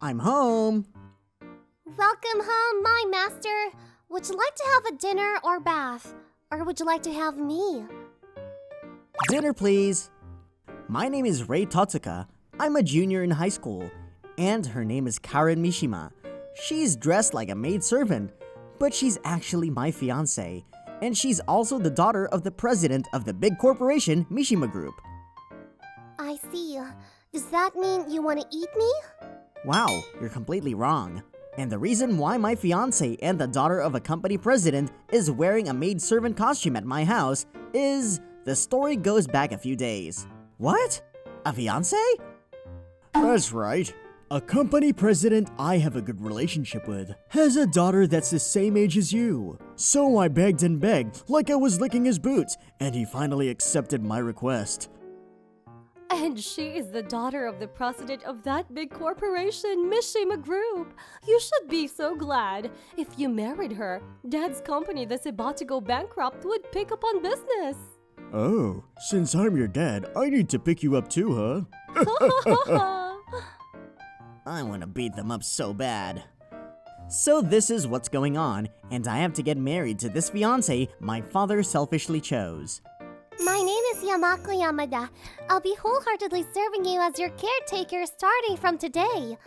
I'm home. Welcome home, my master. Would you like to have a dinner or bath? Or would you like to have me? Dinner, please. My name is Rei Totsuka. I'm a junior in high school. And her name is Karen Mishima. She's dressed like a maidservant, but she's actually my fiance. And she's also the daughter of the president of the big corporation Mishima Group. I see. Does that mean you want to eat me? Wow, you're completely wrong. And the reason why my fiance and the daughter of a company president is wearing a maidservant costume at my house is the story goes back a few days. What? A fiance? That's right. A company president I have a good relationship with has a daughter that's the same age as you. So I begged and begged like I was licking his boots, and he finally accepted my request. And she is the daughter of the president of that big corporation, Mishima Group. You should be so glad. If you married her, Dad's company that's about to go bankrupt would pick up on business. Oh, since I'm your dad, I need to pick you up too, huh? I want to beat them up so bad. So this is what's going on, and I have to get married to this fiancé my father selfishly chose. My name is Yamako Yamada. I'll be wholeheartedly serving you as your caretaker starting from today.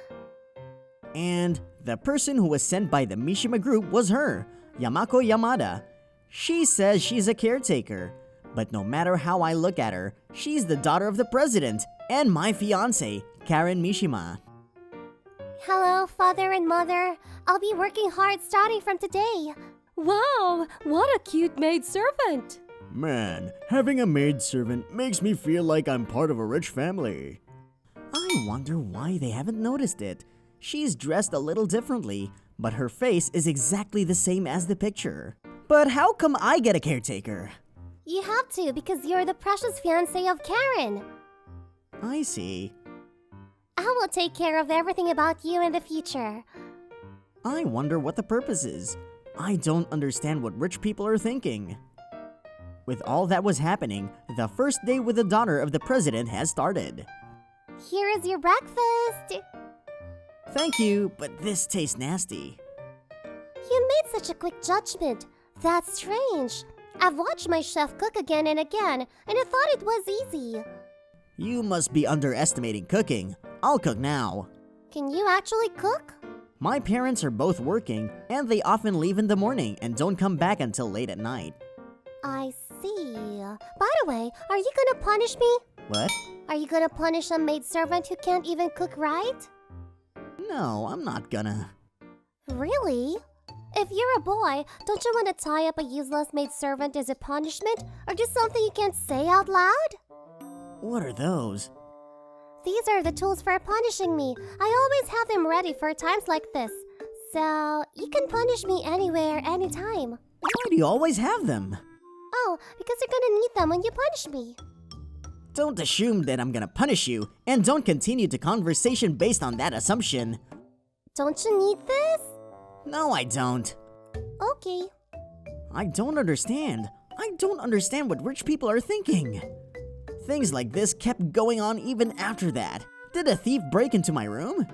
And the person who was sent by the Mishima Group was her, Yamako Yamada. She says she's a caretaker, but no matter how I look at her, she's the daughter of the president and my fiancé, Karen Mishima. Hello, father and mother. I'll be working hard starting from today. Wow, what a cute maidservant! Man, having a maidservant makes me feel like I'm part of a rich family. I wonder why they haven't noticed it. She's dressed a little differently, but her face is exactly the same as the picture. But how come I get a caretaker? You have to because you're the precious fiancé of Karen. I see. I will take care of everything about you in the future. I wonder what the purpose is. I don't understand what rich people are thinking. With all that was happening, the first day with the daughter of the president has started. Here is your breakfast. Thank you, but this tastes nasty. You made such a quick judgment. That's strange. I've watched my chef cook again and again, and I thought it was easy. You must be underestimating cooking. I'll cook now. Can you actually cook? My parents are both working, and they often leave in the morning and don't come back until late at night. I see. By the way, are you gonna punish me? What? Are you gonna punish a maidservant who can't even cook right? No, I'm not gonna. Really? If you're a boy, don't you want to tie up a useless maidservant as a punishment, or do something you can't say out loud? What are those? These are the tools for punishing me. I always have them ready for times like this. So, you can punish me anywhere, anytime. Why do you always have them? Oh, because you're gonna need them when you punish me. Don't assume that I'm gonna punish you, and don't continue the conversation based on that assumption. Don't you need this? No, I don't. Okay. I don't understand. I don't understand what rich people are thinking. Things like this kept going on even after that. Did a thief break into my room?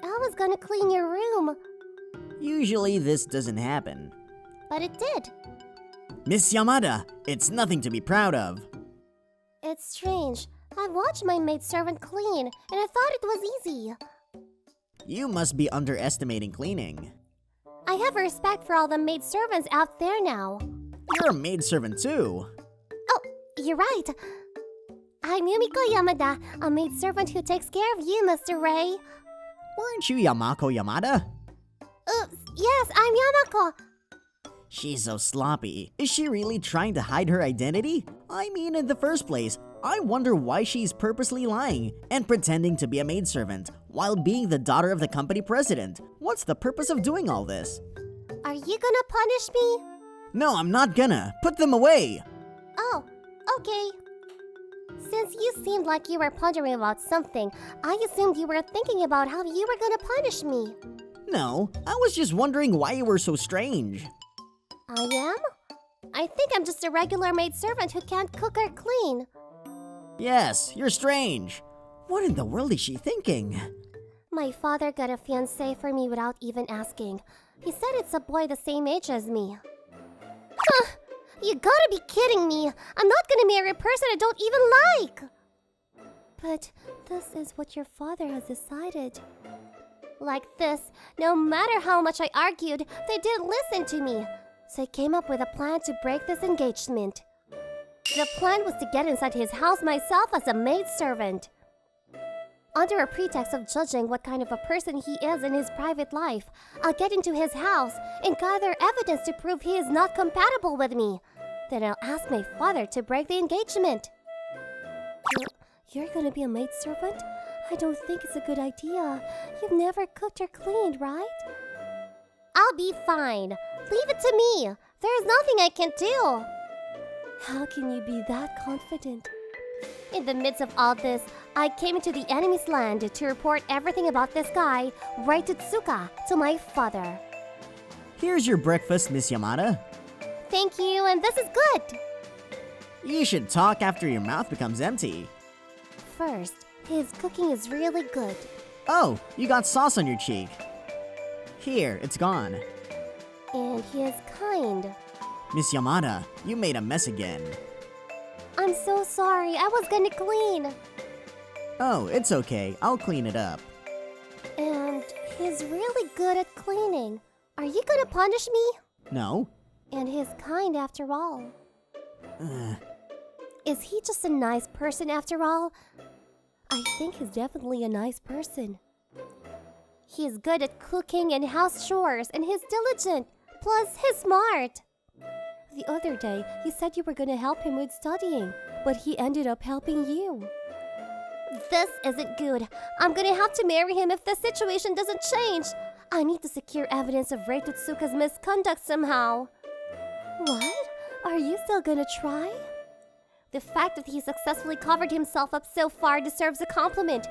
I was gonna clean your room. Usually this doesn't happen. But it did. Miss Yamada, it's nothing to be proud of. It's strange. I watched my maidservant clean, and I thought it was easy. You must be underestimating cleaning. I have respect for all the maidservants out there now. You're a maidservant too. Oh, you're right. I'm Yumiko Yamada, a maidservant who takes care of you, Mr. Ray. Weren't you Yamako Yamada? Yes, I'm Yamako. She's so sloppy. Is she really trying to hide her identity? I mean, in the first place, I wonder why she's purposely lying and pretending to be a maidservant while being the daughter of the company president. What's the purpose of doing all this? Are you gonna punish me? No, I'm not gonna. Put them away. Oh, okay. Since you seemed like you were pondering about something, I assumed you were thinking about how you were gonna punish me. No, I was just wondering why you were so strange. I am? I think I'm just a regular maidservant who can't cook or clean. Yes, you're strange. What in the world is she thinking? My father got a fiancé for me without even asking. He said it's a boy the same age as me. Huh, you gotta be kidding me. I'm not gonna marry a person I don't even like. But this is what your father has decided. Like this, no matter how much I argued, they didn't listen to me. So I came up with a plan to break this engagement. The plan was to get inside his house myself as a maidservant. Under a pretext of judging what kind of a person he is in his private life, I'll get into his house and gather evidence to prove he is not compatible with me. Then I'll ask my father to break the engagement. You're gonna be a maidservant? I don't think it's a good idea. You've never cooked or cleaned, right? I'll be fine. Leave it to me. There's nothing I can do. How can you be that confident? In the midst of all this, I came into the enemy's land to report everything about this guy, Raitutsuka, to my father. Here's your breakfast, Miss Yamada. Thank you, and this is good. You should talk after your mouth becomes empty. First, his cooking is really good. Oh, you got sauce on your cheek. Here, it's gone. And he is kind. Miss Yamada, you made a mess again. I'm so sorry. I was gonna clean. Oh, it's okay. I'll clean it up. And he's really good at cleaning. Are you gonna punish me? No. And he's kind after all. Is he just a nice person after all? I think he's definitely a nice person. He's good at cooking and house chores, and he's diligent. Plus, he's smart. The other day, you said you were going to help him with studying, but he ended up helping you. This isn't good. I'm going to have to marry him if the situation doesn't change. I need to secure evidence of Reitutsuka's misconduct somehow. What? Are you still going to try? The fact that he successfully covered himself up so far deserves a compliment.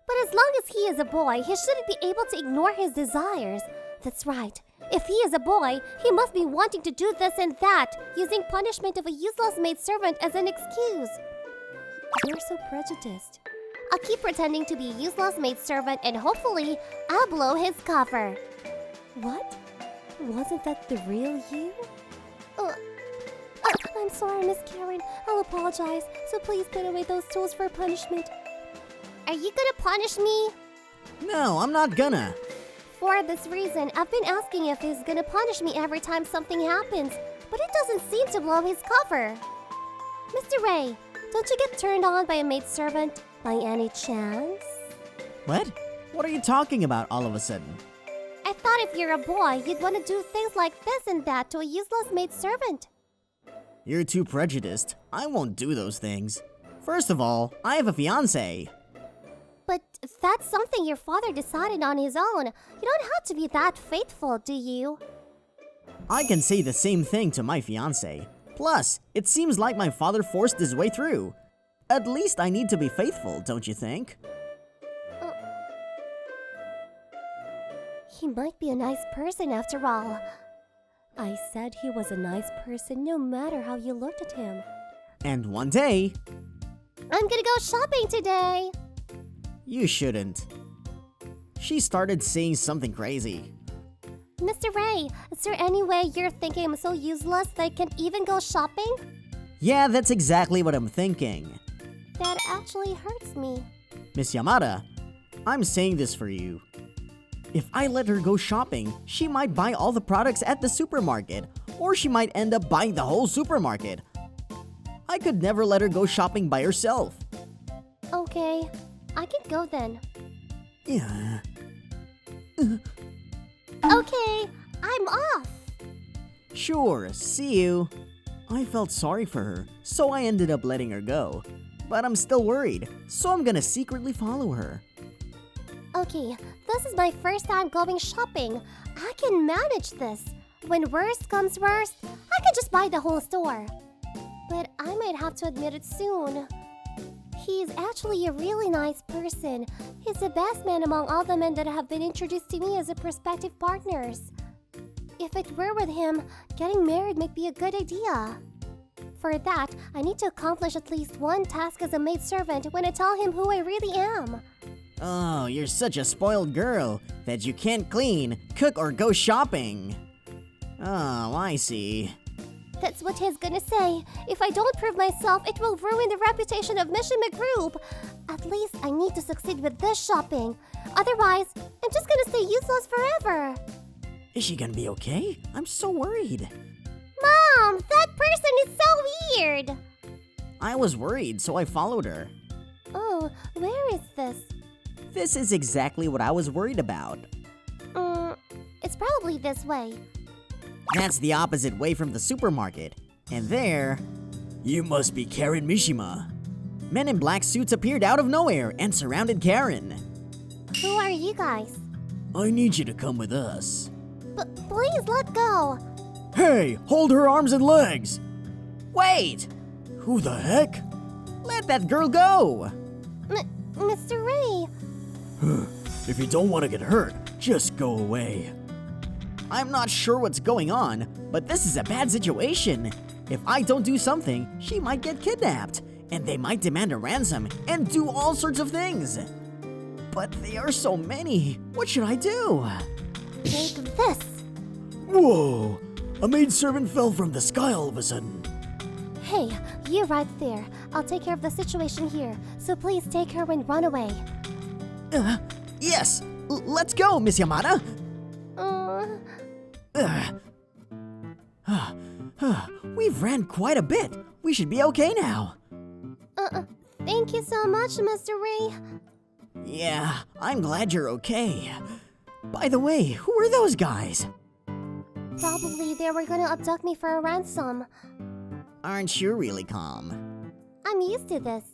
But as long as he is a boy, he shouldn't be able to ignore his desires. That's right. If he is a boy, he must be wanting to do this and that, using punishment of a useless maidservant as an excuse. You're so prejudiced. I'll keep pretending to be a useless maidservant and hopefully I'll blow his cover. What? Wasn't that the real you? I'm sorry, Miss Karen. I'll apologize, so please put away those tools for punishment. Are you gonna punish me? No, I'm not gonna. For this reason, I've been asking if he's gonna punish me every time something happens, but it doesn't seem to blow his cover. Mr. Ray, don't you get turned on by a maidservant by any chance? What? What are you talking about all of a sudden? I thought if you're a boy, you'd want to do things like this and that to a useless maidservant. You're too prejudiced. I won't do those things. First of all, I have a fiancé. But that's something your father decided on his own. You don't have to be that faithful, do you? I can say the same thing to my fiancé. Plus, it seems like my father forced his way through. At least I need to be faithful, don't you think? He might be a nice person after all. I said he was a nice person no matter how you looked at him. And one day... I'm gonna go shopping today! You shouldn't. She started saying something crazy. Mr. Ray, is there any way you're thinking I'm so useless that I can't even go shopping? Yeah, that's exactly what I'm thinking. That actually hurts me. Miss Yamada, I'm saying this for you. If I let her go shopping, she might buy all the products at the supermarket, or she might end up buying the whole supermarket. I could never let her go shopping by herself. Okay, I can go then. Yeah. Okay, I'm off. Sure, see you. I felt sorry for her, so I ended up letting her go. But I'm still worried, so I'm gonna secretly follow her. Okay, this is my first time going shopping. I can manage this. When worst comes worst, I can just buy the whole store. But I might have to admit it soon. He's actually a really nice person. He's the best man among all the men that have been introduced to me as a prospective partners. If it were with him, getting married might be a good idea. For that, I need to accomplish at least one task as a maidservant when I tell him who I really am. Oh, you're such a spoiled girl that you can't clean, cook, or go shopping. Oh, I see. That's what he's gonna say. If I don't prove myself, it will ruin the reputation of Mishima Group. At least I need to succeed with this shopping. Otherwise, I'm just gonna stay useless forever. Is she gonna be okay? I'm so worried. Mom, that person is so weird. I was worried, so I followed her. Oh, where is this? This is exactly what I was worried about. It's probably this way. That's the opposite way from the supermarket. And there... You must be Karen Mishima. Men in black suits appeared out of nowhere and surrounded Karen. Who are you guys? I need you to come with us. Please let go. Hey, hold her arms and legs! Wait! Who the heck? Let that girl go! Mr. Ray. If you don't want to get hurt, just go away. I'm not sure what's going on, but this is a bad situation. If I don't do something, she might get kidnapped, and they might demand a ransom and do all sorts of things. But they are so many. What should I do? Take this. Whoa! A maidservant fell from the sky all of a sudden. Hey, you right there. I'll take care of the situation here, so please take her and run away. Yes! Let's go, Miss Yamada! We've ran quite a bit. We should be okay now. Thank you so much, Mr. Ray. Yeah, I'm glad you're okay. By the way, who are those guys? Probably they were gonna abduct me for a ransom. Aren't you really calm? I'm used to this.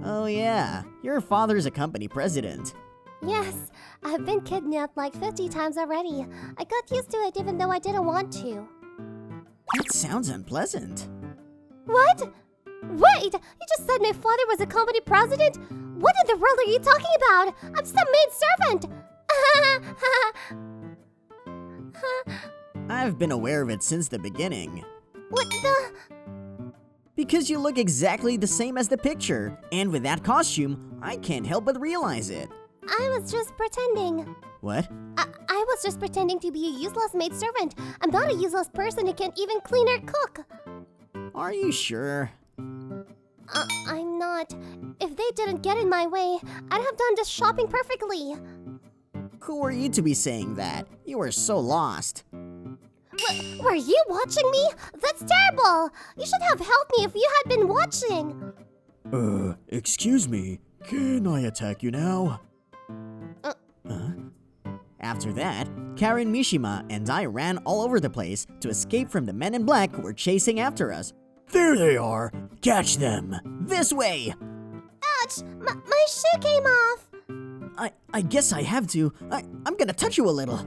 Oh yeah, your father's a company president. Yes, I've been kidnapped like 50 times already. I got used to it even though I didn't want to. That sounds unpleasant. What? Wait! You just said my father was a company president? What in the world are you talking about? I'm just a maid servant! I've been aware of it since the beginning. What the? Because you look exactly the same as the picture, and with that costume, I can't help but realize it. I was just pretending. What? I was just pretending to be a useless maidservant. I'm not a useless person who can't even clean or cook. Are you sure? I'm not. If they didn't get in my way, I'd have done this shopping perfectly. Who are you to be saying that? You are so lost. Were you watching me? That's terrible! You should have helped me if you had been watching. Excuse me. Can I attack you now? After that, Karen Mishima and I ran all over the place to escape from the men in black who were chasing after us. There they are! Catch them! This way! Ouch! My shoe came off! I guess I have to. I'm gonna touch you a little.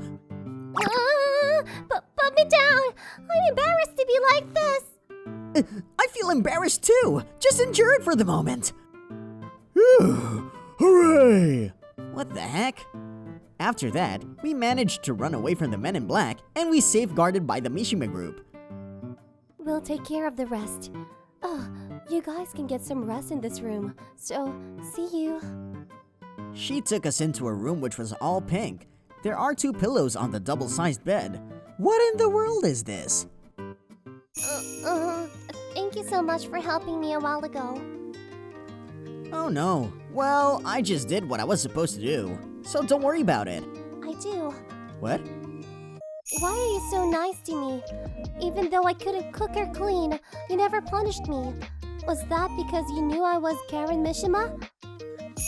Put me down! I'm embarrassed to be like this! I feel embarrassed too! Just endure it for the moment! Hooray! What the heck? After that, we managed to run away from the men in black, and we safeguarded by the Mishima group. We'll take care of the rest. Oh, you guys can get some rest in this room. So, see you. She took us into a room which was all pink. There are 2 pillows on the double-sized bed. What in the world is this? Thank you so much for helping me a while ago. Oh no. Well, I just did what I was supposed to do. So don't worry about it. I do. What? Why are you so nice to me? Even though I couldn't cook or clean, you never punished me. Was that because you knew I was Karen Mishima?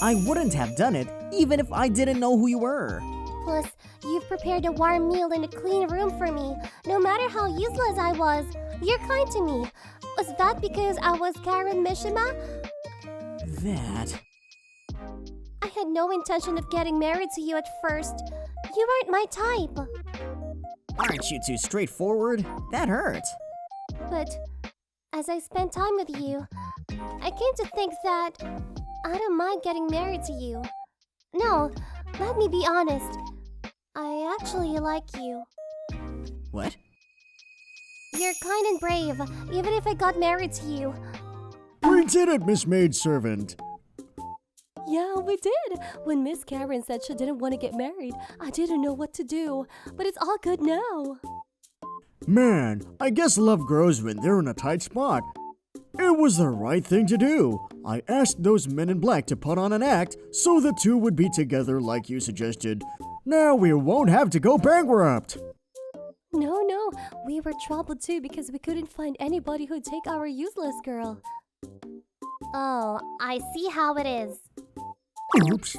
I wouldn't have done it, even if I didn't know who you were. Plus, you've prepared a warm meal in a clean room for me. No matter how useless I was, you're kind to me. Was that because I was Karen Mishima? That... I had no intention of getting married to you at first. You weren't my type. Aren't you too straightforward? That hurt. But as I spent time with you, I came to think that I don't mind getting married to you. No, let me be honest. I actually like you. What? You're kind and brave, even if I got married to you. Brings in it, Miss Maidservant. Yeah, we did. When Miss Karen said she didn't want to get married, I didn't know what to do. But it's all good now. Man, I guess love grows when they're in a tight spot. It was the right thing to do. I asked those men in black to put on an act so the two would be together like you suggested. Now we won't have to go bankrupt. No, we were troubled too because we couldn't find anybody who'd take our useless girl. Oh, I see how it is. Oops.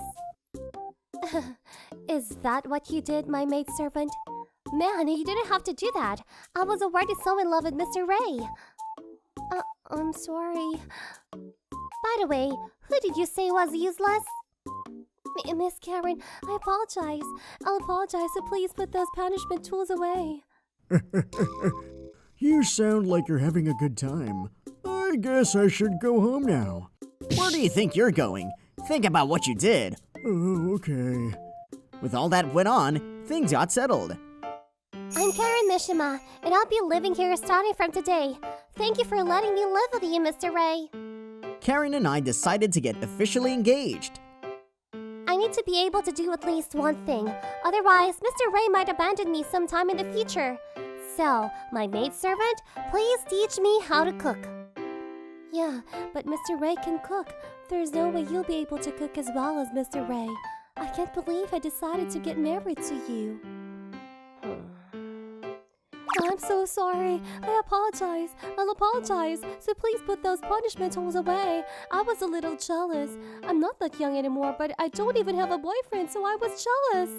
Is that what you did, my maidservant? Man, you didn't have to do that. I was already so in love with Mr. Ray. I'm sorry. By the way, who did you say was useless? Miss Karen, I apologize. I'll apologize, so please put those punishment tools away. You sound like you're having a good time. I guess I should go home now. Where do you think you're going? Think about what you did. Oh, okay. With all that went on, things got settled. I'm Karen Mishima, and I'll be living here starting from today. Thank you for letting me live with you, Mr. Ray. Karen and I decided to get officially engaged. I need to be able to do at least one thing. Otherwise, Mr. Ray might abandon me sometime in the future. So, my maidservant, please teach me how to cook. Yeah, but Mr. Ray can cook. There's no way you'll be able to cook as well as Mr. Ray. I can't believe I decided to get married to you. I'm so sorry. I apologize. I'll apologize. So please put those punishment tools away. I was a little jealous. I'm not that young anymore, but I don't even have a boyfriend, so I was jealous.